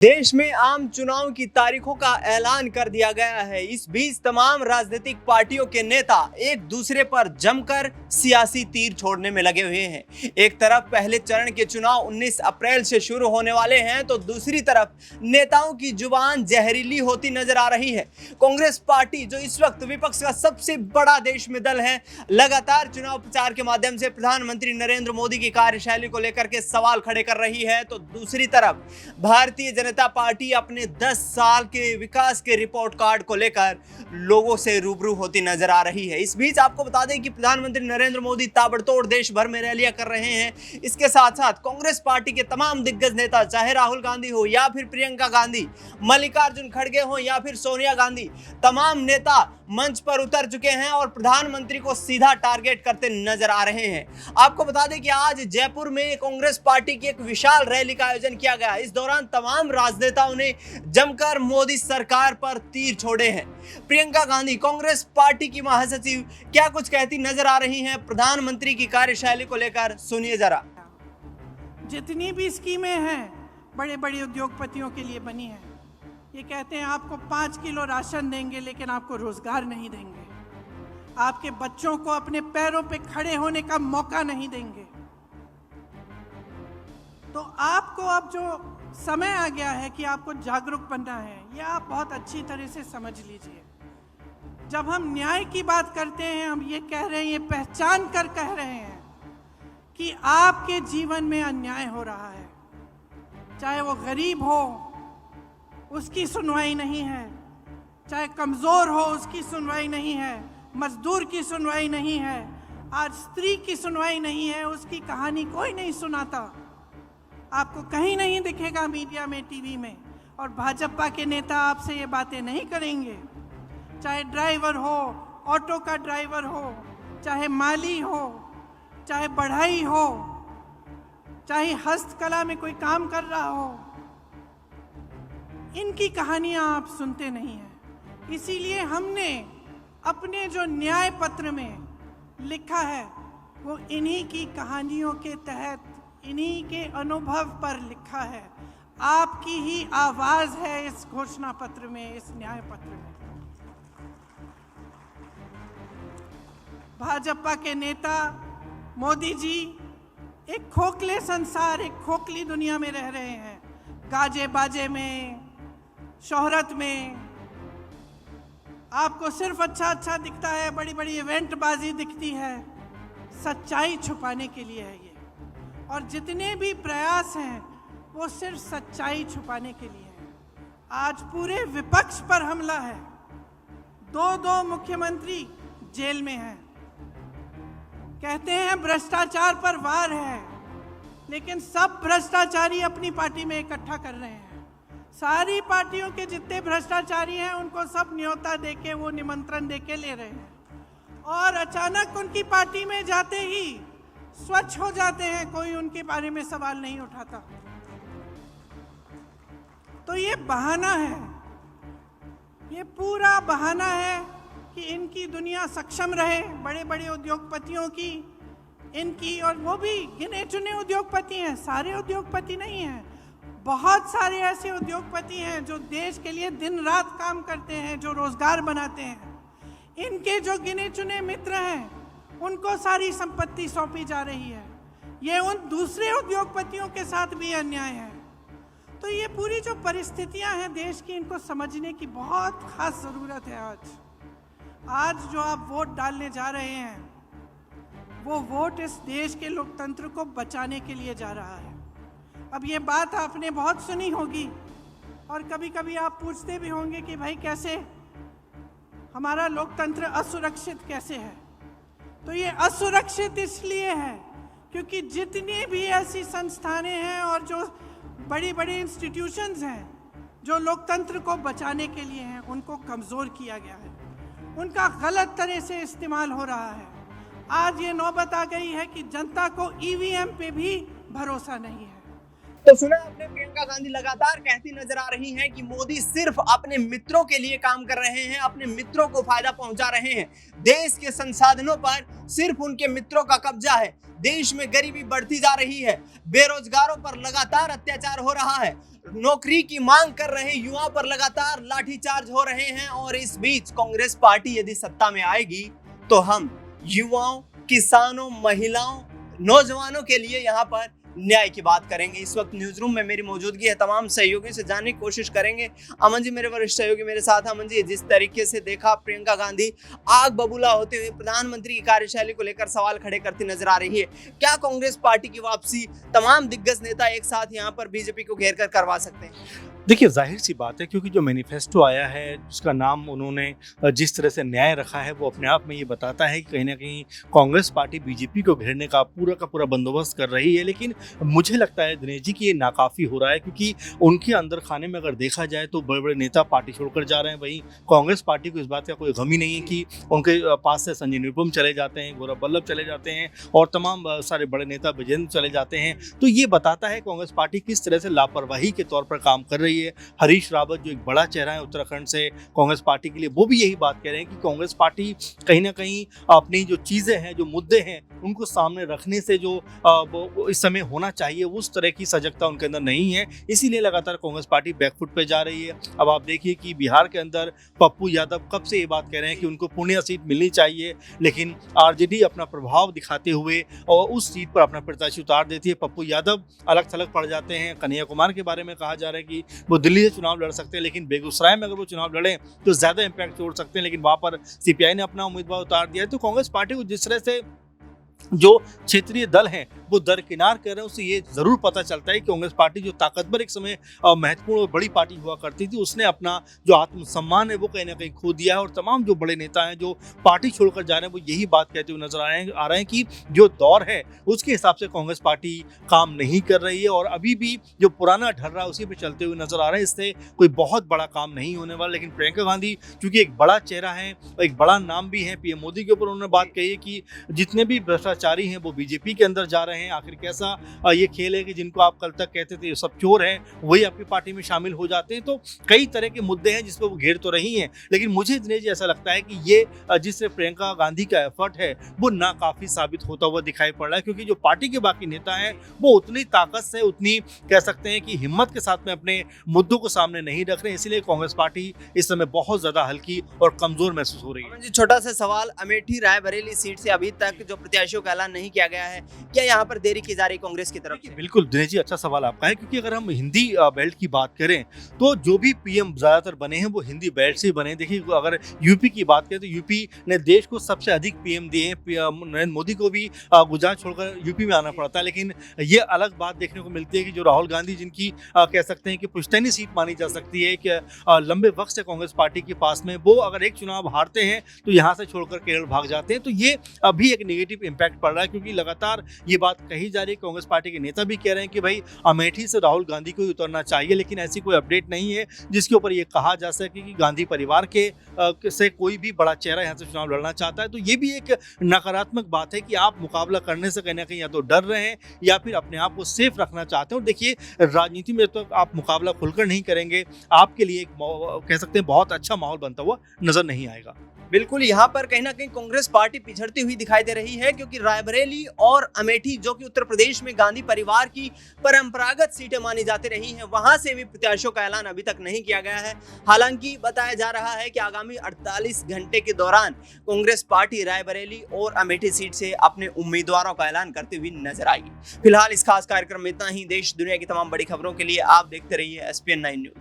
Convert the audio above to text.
देश में आम चुनाव की तारीखों का ऐलान कर दिया गया है। इस बीच तमाम राजनीतिक पार्टियों के नेता एक दूसरे पर जमकर सियासी तीर छोड़ने में लगे हुए हैं। एक तरफ पहले चरण के चुनाव 19 अप्रैल से शुरू होने वाले हैं, तो दूसरी तरफ नेताओं की जुबान जहरीली होती नजर आ रही है। कांग्रेस पार्टी, जो इस वक्त विपक्ष का सबसे बड़ा देश में दल है, लगातार चुनाव प्रचार के माध्यम से प्रधानमंत्री नरेंद्र मोदी की कार्यशैली को लेकर के सवाल खड़े कर रही है, तो दूसरी तरफ भारतीय जनता पार्टी अपने 10 साल के विकास के रिपोर्ट कार्ड को लेकर लोगों से रूबरू होती नजर आ रही है। इस बीच आपको बता दें कि प्रधानमंत्री नरेंद्र मोदी ताबड़तोड़ देश भर में रैलियां कर रहे हैं। इसके साथ साथ कांग्रेस पार्टी के तमाम दिग्गज नेता, चाहे राहुल गांधी हो या फिर प्रियंका गांधी, मल्लिकार्जुन खड़गे हो या फिर सोनिया गांधी, तमाम नेता मंच पर उतर चुके हैं और प्रधानमंत्री को सीधा टारगेट करते नजर आ रहे हैं। आपको बता दें कि आज जयपुर में कांग्रेस पार्टी की एक विशाल रैली का आयोजन किया गया। इस दौरान तमाम राजनेताओं ने जमकर मोदी सरकार पर तीर छोड़े हैं। प्रियंका गांधी, कांग्रेस पार्टी की महासचिव, क्या कुछ कहती नजर आ रही हैं प्रधानमंत्री की कार्यशैली को लेकर, सुनिए जरा। जितनी भी स्कीमें हैं बड़े बड़े उद्योगपतियों के लिए बनी हैं, ये कहते हैं आपको 5 किलो राशन देंगे लेकिन आपको रोजगार नहीं देंगे, आपके बच्चों को अपने पैरों पे खड़े होने का मौका नहीं देंगे। तो आपको अब जो समय आ गया है कि आपको जागरूक बनना है, यह आप बहुत अच्छी तरह से समझ लीजिए। जब हम न्याय की बात करते हैं, हम ये कह रहे हैं, ये पहचान कर कह रहे हैं कि आपके जीवन में अन्याय हो रहा है, चाहे वो गरीब हो उसकी सुनवाई नहीं है, चाहे कमज़ोर हो उसकी सुनवाई नहीं है, मजदूर की सुनवाई नहीं है, आज स्त्री की सुनवाई नहीं है, उसकी कहानी कोई नहीं सुनाता, आपको कहीं नहीं दिखेगा मीडिया में, टीवी में। और भाजपा के नेता आपसे ये बातें नहीं करेंगे। चाहे ड्राइवर हो, ऑटो का ड्राइवर हो, चाहे माली हो, चाहे बढ़ई हो, चाहे हस्तकला में कोई काम कर रहा हो, इनकी कहानियां आप सुनते नहीं हैं। इसीलिए हमने अपने जो न्याय पत्र में लिखा है वो इन्हीं की कहानियों के तहत, इन्हीं के अनुभव पर लिखा है। आपकी ही आवाज है इस घोषणा पत्र में, इस न्याय पत्र में। भाजपा के नेता मोदी जी एक खोखले संसार, एक खोखली दुनिया में रह रहे हैं। गाजे बाजे में, शोहरत में आपको सिर्फ अच्छा दिखता है, बड़ी बड़ी इवेंट बाजी दिखती है। सच्चाई छुपाने के लिए है ये, और जितने भी प्रयास हैं वो सिर्फ सच्चाई छुपाने के लिए है। आज पूरे विपक्ष पर हमला है, दो मुख्यमंत्री जेल में हैं, कहते हैं भ्रष्टाचार पर वार है, लेकिन सब भ्रष्टाचारी अपनी पार्टी में इकट्ठा कर रहे हैं। सारी पार्टियों के जितने भ्रष्टाचारी हैं उनको सब न्योता देके, वो निमंत्रण देके ले रहे हैं, और अचानक उनकी पार्टी में जाते ही स्वच्छ हो जाते हैं, कोई उनके बारे में सवाल नहीं उठाता। तो ये बहाना है, ये पूरा बहाना है कि इनकी दुनिया सक्षम रहे, बड़े बड़े उद्योगपतियों की, इनकी, और वो भी गिने चुने उद्योगपति हैं, सारे उद्योगपति नहीं हैं। बहुत सारे ऐसे उद्योगपति हैं जो देश के लिए दिन रात काम करते हैं, जो रोजगार बनाते हैं। इनके जो गिने चुने मित्र हैं उनको सारी संपत्ति सौंपी जा रही है। ये उन दूसरे उद्योगपतियों के साथ भी अन्याय है। तो ये पूरी जो परिस्थितियां हैं देश की, इनको समझने की बहुत खास ज़रूरत है। आज जो आप वोट डालने जा रहे हैं, वो वोट इस देश के लोकतंत्र को बचाने के लिए जा रहा है। अब ये बात आपने बहुत सुनी होगी, और कभी कभी आप पूछते भी होंगे कि भाई कैसे हमारा लोकतंत्र असुरक्षित कैसे है। तो ये असुरक्षित इसलिए है क्योंकि जितनी भी ऐसी संस्थानें हैं और जो बड़ी बड़ी इंस्टीट्यूशंस हैं जो लोकतंत्र को बचाने के लिए हैं, उनको कमज़ोर किया गया है, उनका गलत तरह से इस्तेमाल हो रहा है। आज ये नौबत आ गई है कि जनता को ईवीएम पे भी भरोसा नहीं है। तो सुना आपने, प्रियंका गांधी लगातार कहती नजर आ रही हैं कि मोदी सिर्फ अपने मित्रों के लिए काम कर रहे हैं, अपने मित्रों को फायदा पहुंचा रहे हैं। देश के संसाधनों पर सिर्फ उनके मित्रों का कब्जा है। देश में गरीबी बढ़ती जा रही है, बेरोजगारों पर लगातार अत्याचार हो रहा है, नौकरी की मांग कर रहे युवाओं पर लगातार लाठीचार्ज हो रहे हैं और इस बीच कांग्रेस पार्टी यदि सत्ता में आएगी तो हम युवाओं, किसानों, महिलाओं, नौजवानों के लिए यहाँ पर न्याय की बात करेंगे। इस वक्त न्यूज रूम में मेरी मौजूदगी है, तमाम सहयोगियों से जानने की कोशिश करेंगे। अमन जी मेरे वरिष्ठ सहयोगी मेरे साथ। अमन जी, जिस तरीके से देखा प्रियंका गांधी आग बबूला होते हुए प्रधानमंत्री की कार्यशैली को लेकर सवाल खड़े करती नजर आ रही है, क्या कांग्रेस पार्टी की वापसी तमाम दिग्गज नेता एक साथ यहाँ पर बीजेपी को घेर कर करवा सकते हैं? देखिए, जाहिर सी बात है, क्योंकि जो मैनिफेस्टो आया है, जिसका नाम उन्होंने जिस तरह से न्याय रखा है, वो अपने आप में ये बताता है कि कहीं ना कहीं कांग्रेस पार्टी बीजेपी को घेरने का पूरा बंदोबस्त कर रही है। लेकिन मुझे लगता है दिनेश जी कि ये नाकाफ़ी हो रहा है, क्योंकि उनके अंदर खाने में अगर देखा जाए तो बड़े बड़े नेता पार्टी छोड़कर जा रहे हैं। वहीं कांग्रेस पार्टी को इस बात का कोई गम ही नहीं है कि उनके पास से संजय निरुपम चले जाते हैं, गौरव वल्लभ चले जाते हैं और तमाम सारे बड़े नेता विजेंद्र चले जाते हैं। तो ये बताता है कांग्रेस पार्टी किस तरह से लापरवाही के तौर पर काम कर रही है। हरीश रावत जो एक बड़ा चेहरा है उत्तराखंड से कांग्रेस पार्टी के लिए, वो भी यही बात कह रहे हैं कि कांग्रेस पार्टी कहीं ना कहीं अपनी जो चीज़ें हैं, जो मुद्दे हैं, उनको सामने रखने से जो इस समय होना चाहिए उस तरह की सजगता उनके अंदर नहीं है। इसीलिए लगातार कांग्रेस पार्टी बैकफुट पे जा रही है। अब आप देखिए कि बिहार के अंदर पप्पू यादव कब से ये बात कह रहे हैं कि उनको पूर्णिया सीट मिलनी चाहिए, लेकिन आरजेडी अपना प्रभाव दिखाते हुए और उस सीट पर अपना प्रत्याशी उतार देती है। पप्पू यादव अलग थलग पड़ जाते हैं। कन्हैया कुमार के बारे में कहा जा रहा है कि वो दिल्ली से चुनाव लड़ सकते हैं, लेकिन बेगूसराय में अगर वो चुनाव लड़ें तो ज़्यादा इम्पैक्ट छोड़ सकते हैं, लेकिन वहाँ पर सीपीआई ने अपना उम्मीदवार उतार दिया है। तो कांग्रेस पार्टी को जिस तरह से जो क्षेत्रीय दल हैं वो दरकिनार कर रहे हैं, उससे ये जरूर पता चलता है कि कांग्रेस पार्टी जो ताकतवर एक समय महत्वपूर्ण और बड़ी पार्टी हुआ करती थी, उसने अपना जो आत्मसम्मान है वो कहीं ना कहीं खो दिया है। और तमाम जो बड़े नेता हैं जो पार्टी छोड़कर जा रहे हैं वो यही बात कहते हुए नजर आ रहे हैं कि जो दौर है उसके हिसाब से कांग्रेस पार्टी काम नहीं कर रही है और अभी भी जो पुराना ढल रहा है उसी पर चलते हुए नजर आ रहे हैं। इससे कोई बहुत बड़ा काम नहीं होने वाला। लेकिन प्रियंका गांधी चूंकि एक बड़ा चेहरा है, एक बड़ा नाम भी है, पीएम मोदी के ऊपर उन्होंने बात कही है कि जितने भी भ्रष्टाचारी हैं वो बीजेपी के अंदर जा रहे हैं। आखिर कैसा ये खेल है कि जिनको आप कल तक कहते थे ये सब चोर हैं, वही आपकी पार्टी में शामिल हो जाते हैं। तो कई तरह के मुद्दे हैं जिस पर वो घेर तो रही हैं, लेकिन मुझे दिनेश जी ऐसा लगता है कि ये जिससे प्रियंका गांधी का एफर्ट है वो नाकाफी साबित होता हुआ दिखाई पड़ रहा है, क्योंकि जो पार्टी के बाकी नेता हैं वो उतनी ताकत से, उतनी कह सकते हैं कि हिम्मत के साथ में अपने मुद्दों को सामने नहीं रख रहे हैं। इसलिए कांग्रेस पार्टी इस समय बहुत ज्यादा हल्की और कमजोर महसूस हो रही है। छोटा सा सवाल, अमेठी रायबरेली सीट से अभी तक जो प्रत्याशियों का ऐलान नहीं किया गया है, क्या यहाँ पर देरी की जा रही कांग्रेस की तरफ से? बिल्कुल दिनेश जी, अच्छा सवाल आपका है, क्योंकि अगर हम हिंदी बेल्ट की बात करें तो जो भी पीएम ज्यादातर बने हैं वो हिंदी बेल्ट से ही बने। देखिए, अगर यूपी की बात करें तो यूपी ने देश को सबसे अधिक पीएम दिए हैं। नरेंद्र मोदी को भी गुजरात छोड़कर यूपी में आना पड़ता है। लेकिन ये अलग बात देखने को मिलती है कि जो राहुल गांधी, जिनकी कह सकते हैं कि पुश्तैनी सीट मानी जा सकती है कि लंबे वक्त से कांग्रेस पार्टी के पास में, वो अगर एक चुनाव हारते हैं तो यहाँ से छोड़कर केरल भाग जाते हैं। तो ये अभी एक नेगेटिव इम्पैक्ट पड़ रहा है, क्योंकि लगातार ये बात कही जा रही है। कांग्रेस पार्टी के नेता भी कह रहे हैं कि भाई अमेठी से राहुल गांधी को ही उतरना चाहिए, लेकिन ऐसी कोई अपडेट नहीं है जिसके ऊपर ये कहा जा सके कि गांधी परिवार के से कोई भी बड़ा चेहरा यहाँ से चुनाव लड़ना चाहता है। तो ये भी एक नकारात्मक बात है कि आप मुकाबला करने से कहीं ना कहीं या तो डर रहे हैं या फिर अपने आप को सेफ रखना चाहते हैं। और देखिए, राजनीति में तो आप मुकाबला खुलकर नहीं करेंगे, आपके लिए एक कह सकते हैं बहुत अच्छा माहौल बनता हुआ नजर नहीं आएगा। बिल्कुल, यहाँ पर कहीं ना कहीं कांग्रेस पार्टी पिछड़ती हुई दिखाई दे रही है, क्योंकि रायबरेली और अमेठी जो कि उत्तर प्रदेश में गांधी परिवार की परंपरागत सीटें मानी जाती रही हैं, वहां से भी प्रत्याशियों का ऐलान अभी तक नहीं किया गया है। हालांकि बताया जा रहा है कि आगामी 48 घंटे के दौरान कांग्रेस पार्टी रायबरेली और अमेठी सीट से अपने उम्मीदवारों का ऐलान करते हुए नजर आएगी। फिलहाल इस खास कार्यक्रम में इतना ही। देश दुनिया की तमाम बड़ी खबरों के लिए आप देखते रहिए SPN 9 न्यूज।